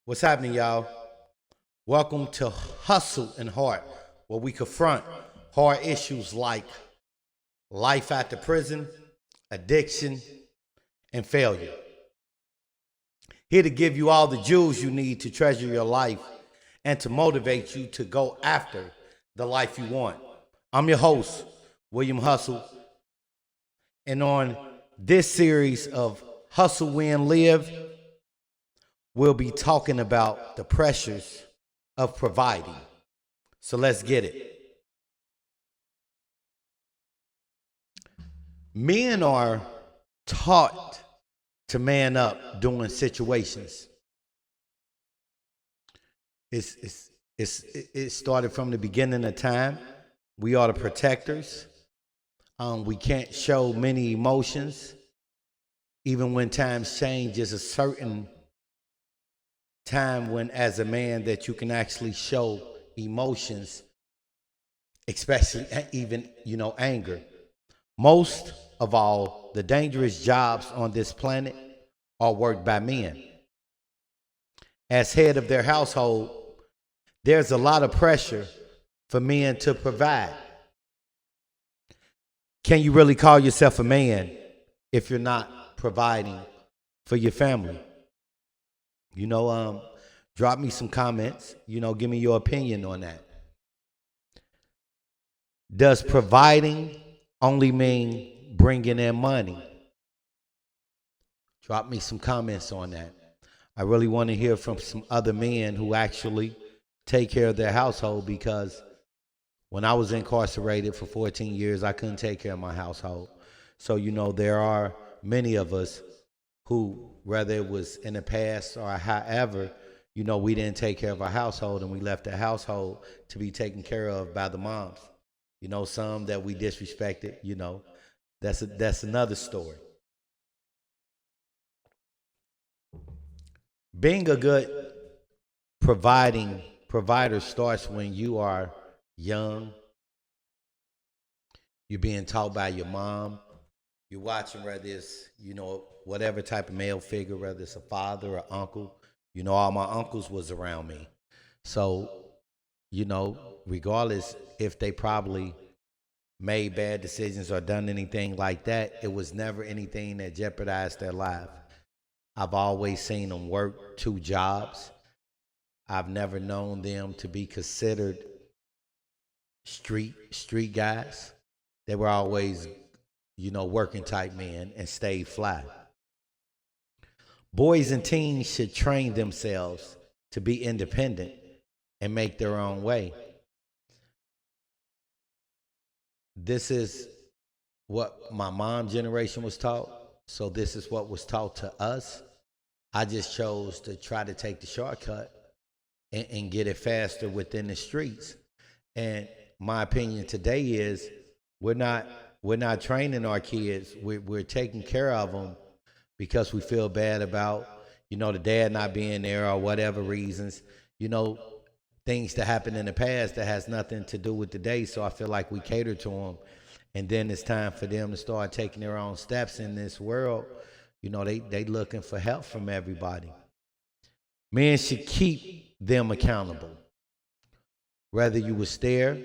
What's happening, y'all? Welcome to Hustle and Heart, where we confront hard issues like life after prison, addiction, and failure. Here to give you all the jewels you need to treasure your life and to motivate you to go after the life you want. I'm your host, William Hustle, and on this series of Hustle, Win, Live, we'll be talking about the pressures of providing. So let's get it. Men are taught to man up during situations. It started from the beginning of time. We are the protectors. We can't show many emotions. Even when times change, there's a certain time when, as a man, that you can actually show emotions, especially even, anger. Most of all, the dangerous jobs on this planet are worked by men. As head of their household, there's a lot of pressure for men to provide. Can you really call yourself a man if you're not providing for your family? Drop me some comments, give me your opinion on that. Does providing only mean bringing in money? Drop me some comments on that. I really want to hear from some other men who actually take care of their household, because when I was incarcerated for 14 years, I couldn't take care of my household. So, there are many of us who, whether it was in the past or however, we didn't take care of our household, and we left the household to be taken care of by the moms. Some that we disrespected, that's another story. Being a good provider starts when you are young. You're being taught by your mom. You're watching, whether it's, whatever type of male figure, whether it's a father or uncle. All my uncles was around me. So, regardless if they probably made bad decisions or done anything like that, it was never anything that jeopardized their life. I've always seen them work two jobs. I've never known them to be considered street guys. They were always, working type men and stayed fly. Boys and teens should train themselves to be independent and make their own way. This is what my mom generation was taught, so this is what was taught to us. I just chose to try to take the shortcut and get it faster within the streets. And my opinion today is we're not training our kids. We're taking care of them because we feel bad about, the dad not being there or whatever reasons, things that happened in the past that has nothing to do with today. So I feel like we cater to them. And then it's time for them to start taking their own steps in this world. They looking for help from everybody. Men should keep them accountable. Whether you was there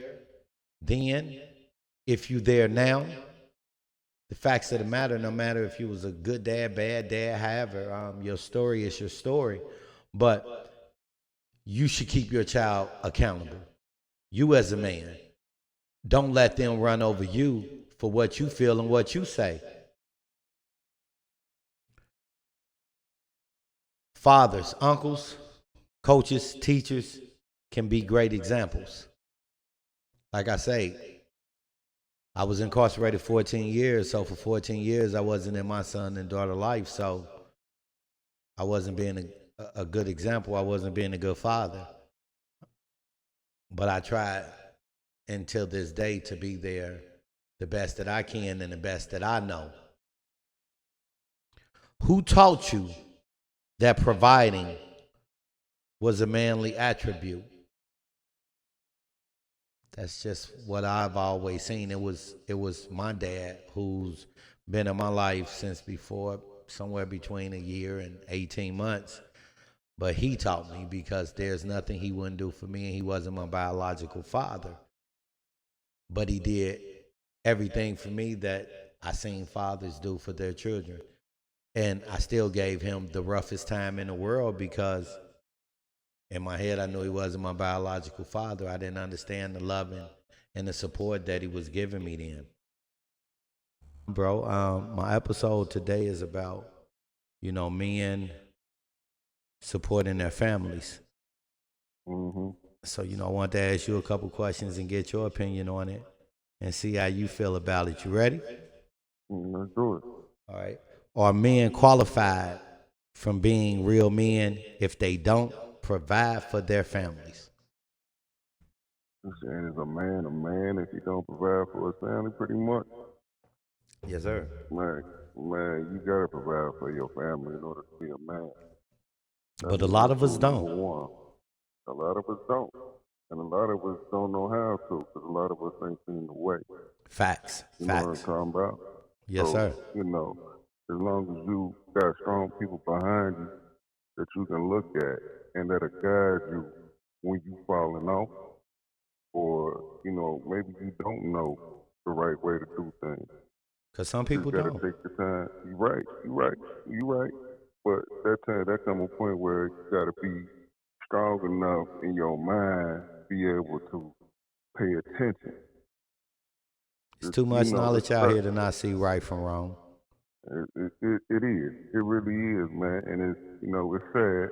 then, if you there now, the facts of the matter, no matter if you was a good dad, bad dad, however, your story is your story. But you should keep your child accountable. You as a man, don't let them run over you for what you feel and what you say. Fathers, uncles, coaches, teachers can be great examples. Like I say, I was incarcerated 14 years, so for 14 years I wasn't in my son and daughter life, so I wasn't being a good example. I wasn't being a good father. But I tried until this day to be there the best that I can and the best that I know. Who taught you that providing was a manly attribute? That's just what I've always seen. It was my dad, who's been in my life since before, somewhere between a year and 18 months. but he taught me because there's nothing he wouldn't do for me, and he wasn't my biological father, but he did everything for me that I seen fathers do for their children. And I still gave him the roughest time in the world because in my head I knew he wasn't my biological father. I didn't understand the love and the support that he was giving me then. Bro, my episode today is about, men supporting their families. Mm-hmm. So, I want to ask you a couple questions and get your opinion on it and see how you feel about it. You ready? Let's do it. All right. Are men qualified from being real men if they don't provide for their families? You saying is a man if he don't provide for his family, pretty much. Yes, sir. Man, you gotta provide for your family in order to be a man. That's But a lot of us rule number don't. one. A lot of us don't, and a lot of us don't know how to, because a lot of us ain't seen the way. Facts. You know what I'm Facts. talking about? Yes, So, sir. as long as you got strong people behind you that you can look at and that'll guide you when you falling off, or maybe you don't know the right way to do things. Because some You just people gotta don't. take the time. You right. But that time, there come a point where you gotta be strong enough in your mind, be able to pay attention. It's too much knowledge out here to not see right from wrong. It is. It really is, man. And it's sad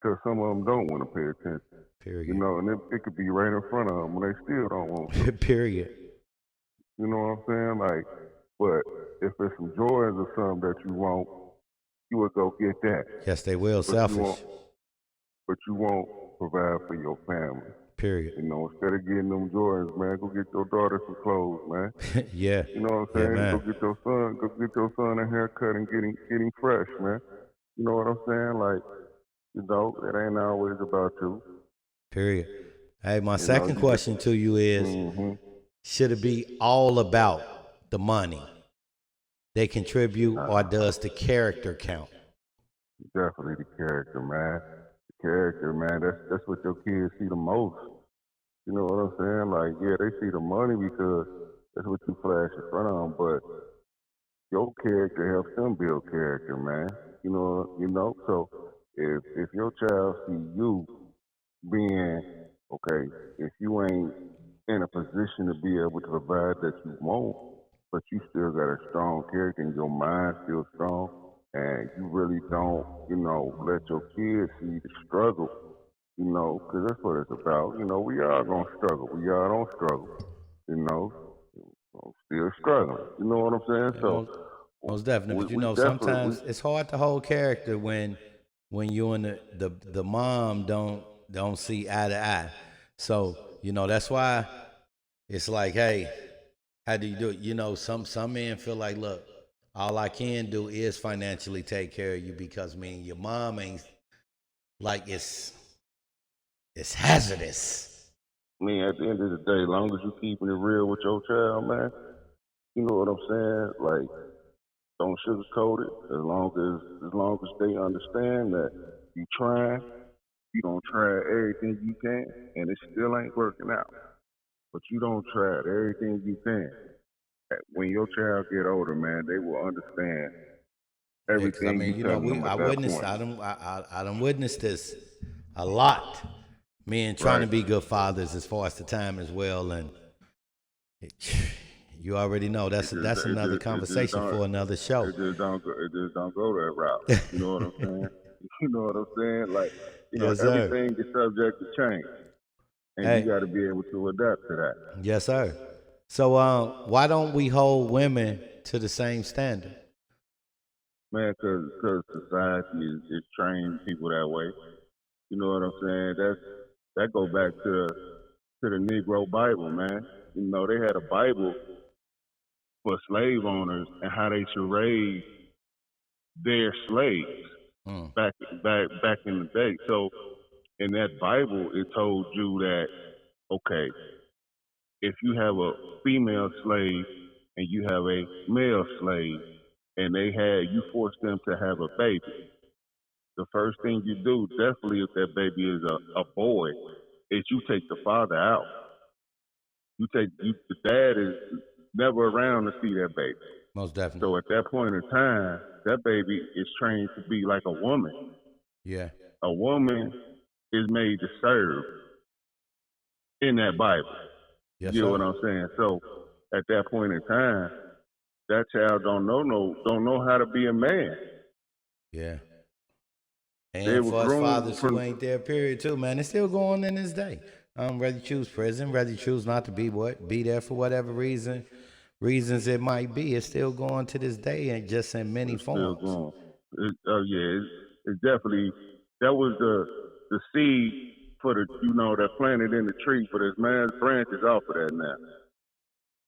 because some of them don't want to pay attention. Period. And it could be right in front of them, and they still don't want to. Period. You know what I'm saying? Like, but if it's some joys or something that you want, you would go get that. Yes, they will. Selfish. But you won't provide for your family. Period. Instead of getting them joys, man, go get your daughter some clothes, man. Yeah. You know what I'm Yeah, saying? man. Go get your son a haircut and getting fresh, man. You know what I'm saying? Like, it ain't always about you. Period. Hey, my second question to you is, should it be all about the money they contribute, or does the character count? Definitely the character, man. The character, man. That's what your kids see the most. You know what I'm saying? Like, yeah, they see the money because that's what you flash in front of them, but your character helps them build character, man. So if your child see you being okay, if you ain't in a position to be able to provide that you want, but you still got a strong character and your mind still strong, and you really don't, let your kids see the struggle, because that's what it's about. We all gonna struggle. We all don't struggle, still struggling. You know what I'm saying? Yeah, So most definitely. we But definitely sometimes it's hard to hold character when you and the mom don't see eye to eye. So that's why it's like, hey, how do you do it? Some men feel like, look, all I can do is financially take care of you because your mom ain't, like, it's hazardous. I mean, at the end of the day, as long as you keeping it real with your child, man, you know what I'm saying? Like, don't sugarcoat it. As long as they understand that you trying, you don't try everything you can, and it still ain't working out. But you don't try everything you can. When your child get older, man, they will understand Yeah, because everything you tell them I at that witnessed, point. I done witnessed this a lot. Men trying to be good fathers as far as the time as well, and you already know that's another conversation for another show. It just don't go that route. You know what I'm saying? You know what I'm saying? Like, Yes, sir. everything is subject to change, and you got to be able to adapt to that. Yes, sir. So, why don't we hold women to the same standard? Man, because society is training people that way. You know what I'm saying? That go back to the Negro Bible, man. They had a Bible for slave owners and how they should raise their slaves back in the day. So in that Bible, it told you that, okay, if you have a female slave and you have a male slave, and you force them to have a baby, the first thing you do, definitely if that baby is a boy, is you take the father out. The dad is never around to see that baby. Most definitely. So at that point in time, that baby is trained to be like a woman. Yeah. A woman is made to serve in that Bible. Yes, You know sir. what I'm saying? So at that point in time, that child don't know how to be a man. Yeah. They And were for us groomed fathers who from ain't there, period, too, man, it's still going in this day. Whether you choose prison, whether you choose not to be there for whatever reasons it might be, it's still going to this day and just in many it's still forms. going. It's definitely that was the seed for that planted in the tree, but there's man's branches off of that now.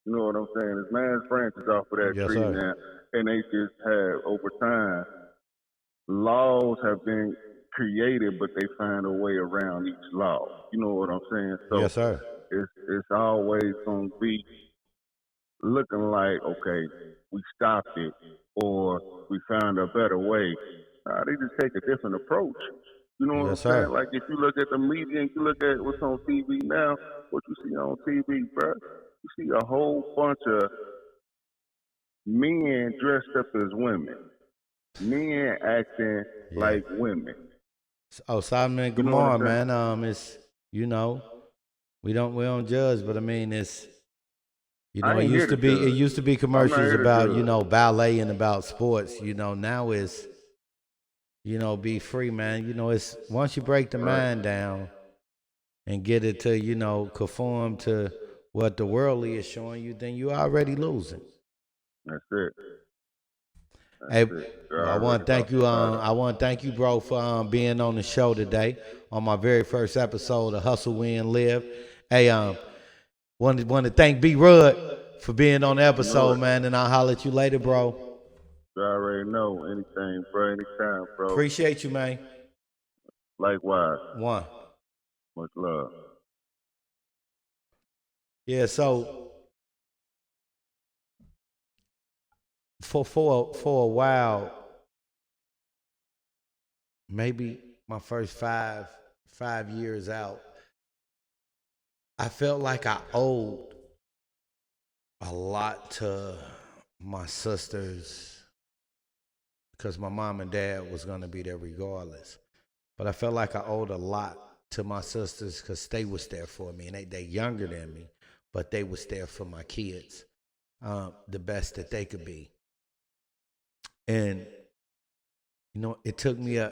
You know what I'm saying? There's man's branches off of that Yes, tree sir. now, and they just have over time laws have been created, but they find a way around each law. You know what I'm saying? So Yes, sir. it's always gonna be looking like, okay, we stopped it or we found a better way. They just take a different approach. You know what Yes, I'm saying? sir. Like if you look at the media and you look at what's on TV now, what you see on TV, bro, you see a whole bunch of men dressed up as women, men acting Yeah. like women. Oh, Solomon and You know what I'm Gomorrah, saying? man. It's we don't judge, but I mean it's I it ain't here used to to be judge. I'm not commercials here to about, judge. ballet and about sports. Now it's, be free, man. It's once you break the Right. mind down and get it to, conform to what the worldly is showing you, then you already losing. That's it. Hey, That's it. well, You're already lost the battle. I want to thank you, bro, for being on the show today on my very first episode of Hustle, Win, Live. Hey, want to thank B Rud for being on the You know episode, it. man, and I'll holler at you later, bro. You already know. Anything, bro. Anytime, bro. Appreciate you, man. Likewise. One. Much love. Yeah, so for a while, maybe my first five years out, I felt like I owed a lot to my sisters because my mom and dad was gonna be there regardless. But I felt like I owed a lot to my sisters because they was there for me, and they younger than me, but they was there for my kids, the best that they could be. And it took me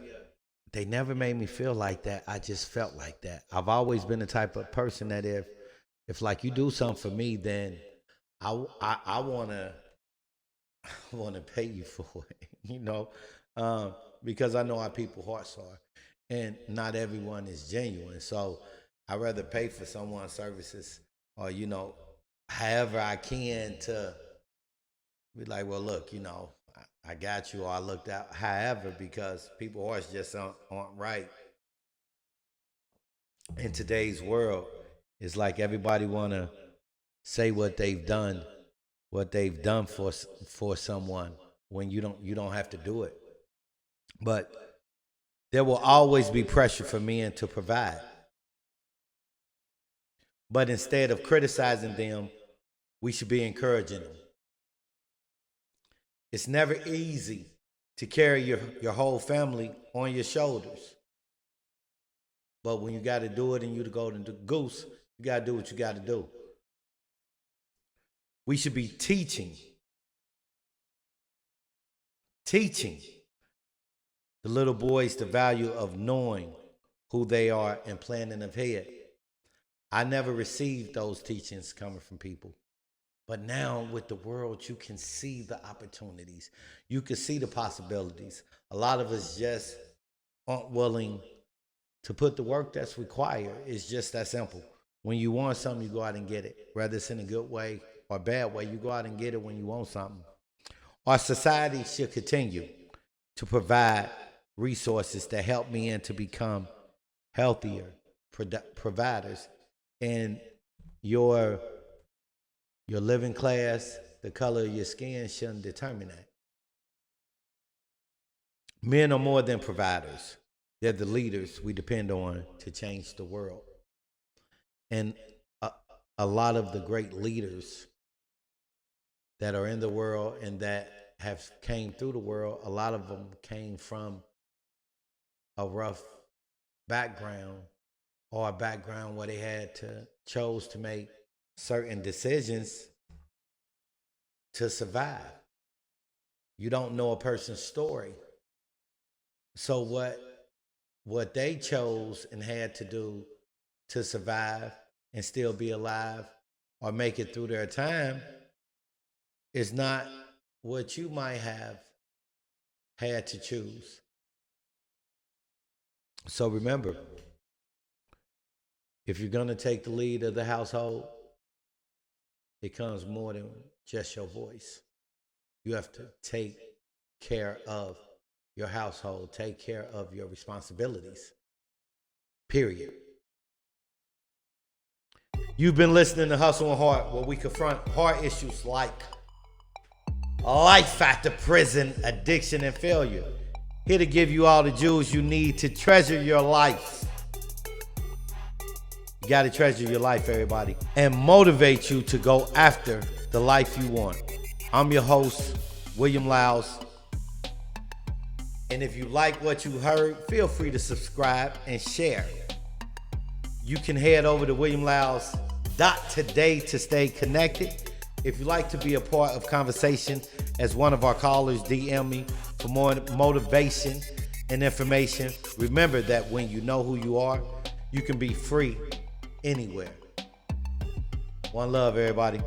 they never made me feel like that. I just felt like that. I've always been the type of person that if like you do something for me, then I wanna pay you for it, because I know how people's hearts are, and not everyone is genuine. So I'd rather pay for someone's services, or however I can to be like, well, look, I got you, or I looked out. However, because people's hearts just aren't right in today's world. It's like everybody wanna say what they've done for someone when you don't have to do it. But there will always be pressure for men to provide. But instead of criticizing them, we should be encouraging them. It's never easy to carry your whole family on your shoulders. But when you got to do it and you the golden goose, you got to do what you got to do. We should be teaching the little boys the value of knowing who they are and planning ahead. I never received those teachings coming from people. But now with the world, you can see the opportunities. You can see the possibilities. A lot of us just aren't willing to put the work that's required. It's just that simple. When you want something, you go out and get it. Whether it's in a good way or a bad way, you go out and get it when you want something. Our society should continue to provide resources to help men to become healthier providers. And your living class, the color of your skin shouldn't determine that. Men are more than providers. They're the leaders we depend on to change the world. And a lot of the great leaders that are in the world and that have came through the world, a lot of them came from a rough background, or a background where they chose to make certain decisions to survive. You don't know a person's story. So what they chose and had to do to survive and still be alive or make it through their time is not what you might have had to choose. So remember, if you're going to take the lead of the household, it comes more than just your voice. You have to take care of your household, take care of your responsibilities, period. You've been listening to Hustle and Heart, where we confront hard issues like life after prison, addiction, and failure. Here to give you all the jewels you need to treasure your life. You got to treasure your life, everybody, and motivate you to go after the life you want. I'm your host, William Lyles. And if you like what you heard, feel free to subscribe and share. You can head over to williamlyles.today to stay connected. If you'd like to be a part of conversation as one of our callers, DM me for more motivation and information. Remember that when you know who you are, you can be free anywhere. One love, everybody.